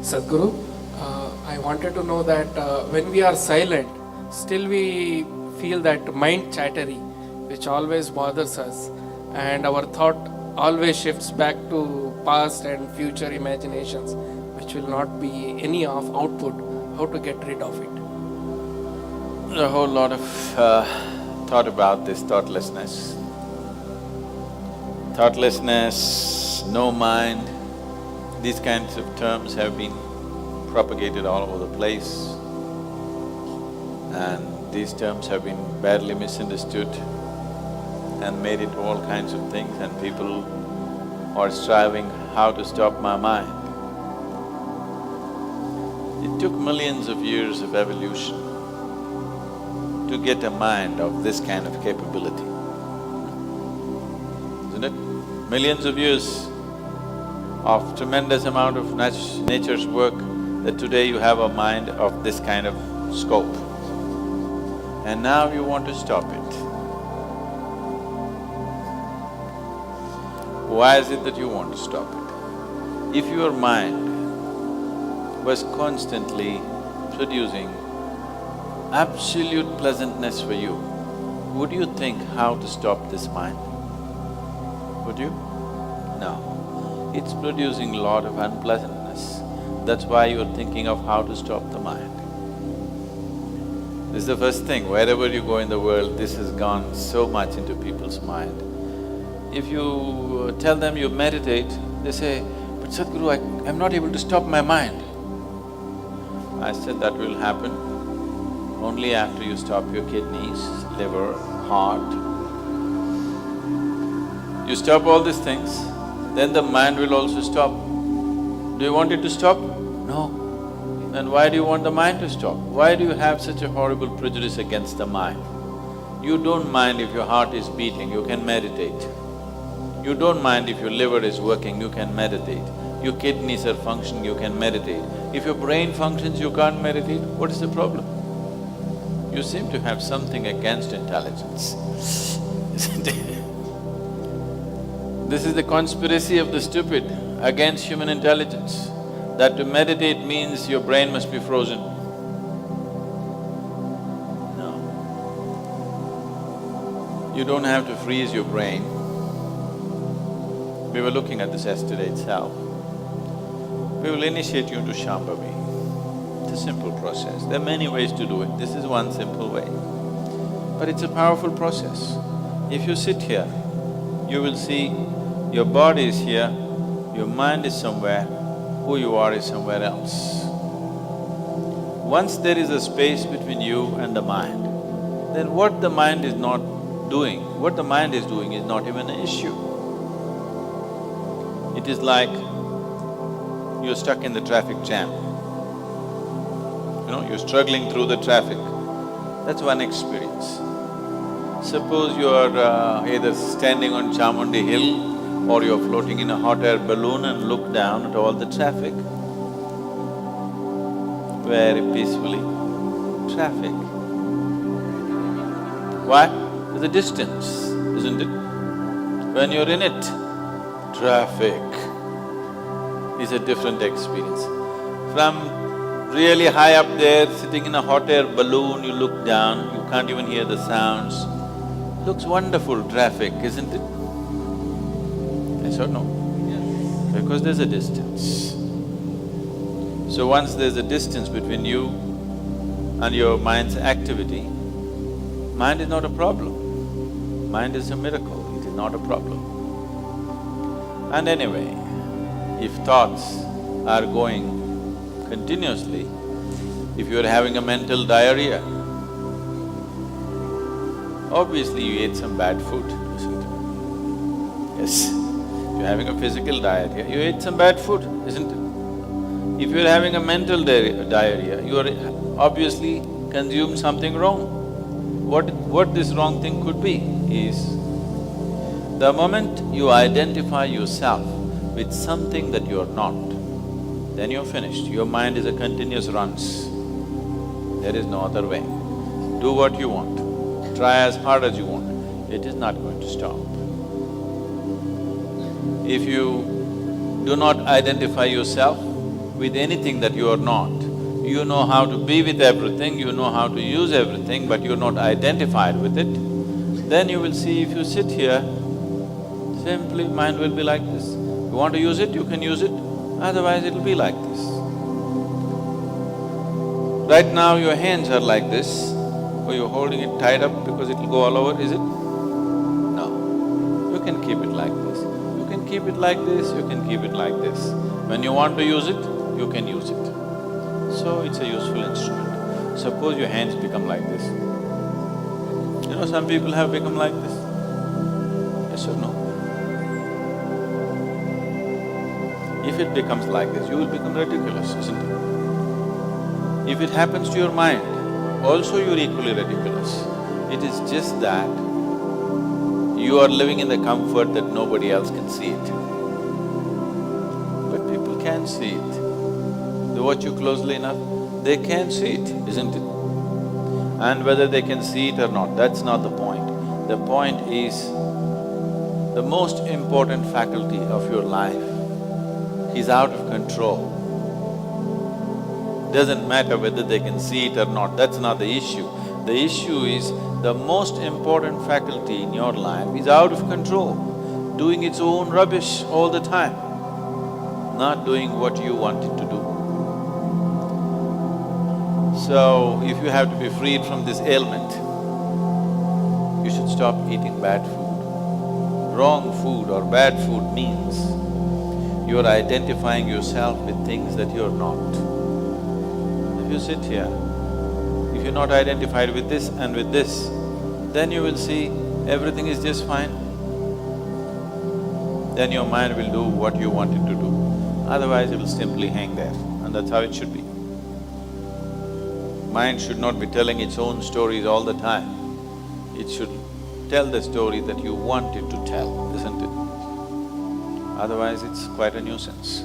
Sadhguru, I wanted to know that when we are silent, still we feel that mind chattery which always bothers us, and our thought always shifts back to past and future imaginations, which will not be any of output. How to get rid of it? A whole lot of thought about this thoughtlessness. Thoughtlessness, no mind, these kinds of terms have been propagated all over the place, and these terms have been badly misunderstood and made into all kinds of things, and people are striving how to stop my mind. It took millions of years of evolution to get a mind of this kind of capability, isn't it? Millions of years of tremendous amount of nature's work that today you have a mind of this kind of scope. And now you want to stop it. Why is it that you want to stop it? If your mind was constantly producing absolute pleasantness for you, would you think how to stop this mind? Would you? No. It's producing a lot of unpleasantness. That's why you're thinking of how to stop the mind. This is the first thing, wherever you go in the world, this has gone so much into people's mind. If you tell them you meditate, they say, "But Sadhguru, I'm not able to stop my mind." I said, that will happen only after you stop your kidneys, liver, heart. You stop all these things, then the mind will also stop. Do you want it to stop? No. Then why do you want the mind to stop? Why do you have such a horrible prejudice against the mind? You don't mind if your heart is beating, you can meditate. You don't mind if your liver is working, you can meditate. Your kidneys are functioning, you can meditate. If your brain functions, you can't meditate, what is the problem? You seem to have something against intelligence, isn't it? This is the conspiracy of the stupid against human intelligence, that to meditate means your brain must be frozen. No. You don't have to freeze your brain. We were looking at this yesterday itself. We will initiate you into Shambhavi. It's a simple process. There are many ways to do it. This is one simple way. But it's a powerful process. If you sit here, you will see your body is here, your mind is somewhere, who you are is somewhere else. Once there is a space between you and the mind, then what the mind is not doing, what the mind is doing is not even an issue. It is like you're stuck in the traffic jam. You know, you're struggling through the traffic. That's one experience. Suppose you are either standing on Chamundi Hill or you're floating in a hot air balloon and look down at all the traffic. Very peacefully, traffic. Why? There's a distance, isn't it? When you're in it, traffic is a different experience. From really high up there, sitting in a hot air balloon, you look down, you can't even hear the sounds. Looks wonderful, traffic, isn't it? Yes or no? Yes. Because there's a distance. So once there's a distance between you and your mind's activity, mind is not a problem. Mind is a miracle, it is not a problem. And anyway, if thoughts are going continuously, if you're having a mental diarrhea, obviously you ate some bad food, isn't it? Yes. If you're having a physical diarrhea, you ate some bad food, isn't it? If you're having a mental diarrhea, you are obviously consumed something wrong. What this wrong thing could be is, the moment you identify yourself with something that you're not, then you're finished. Your mind is a continuous runs. There is no other way. Do what you want, try as hard as you want, it is not going to stop. If you do not identify yourself with anything that you are not. You know how to be with everything, you know how to use everything, but you're not identified with it, then you will see if you sit here, simply mind will be like this. You want to use it, you can use it, otherwise it'll be like this. Right now your hands are like this, or you're holding it tied up because it'll go all over, is it? No. You can keep it like this. You can keep it like this, you can keep it like this. When you want to use it, you can use it. So it's a useful instrument. Suppose your hands become like this. You know, some people have become like this. Yes or no? If it becomes like this, you will become ridiculous, isn't it? If it happens to your mind, also you're equally ridiculous. It is just that you are living in the comfort that nobody else can see it. But people can see it. They watch you closely enough, they can see it, isn't it? And whether they can see it or not, that's not the point. The point is, the most important faculty of your life is out of control. Doesn't matter whether they can see it or not, that's not the issue. The issue is, the most important faculty in your life is out of control, doing its own rubbish all the time, not doing what you want it to do. So, if you have to be freed from this ailment, you should stop eating bad food. Wrong food or bad food means you are identifying yourself with things that you're not. If you sit here, if you're not identified with this and with this, then you will see everything is just fine. Then your mind will do what you want it to do, otherwise it will simply hang there, and that's how it should be. Mind should not be telling its own stories all the time. It should tell the story that you want it to tell, isn't it? Otherwise it's quite a nuisance.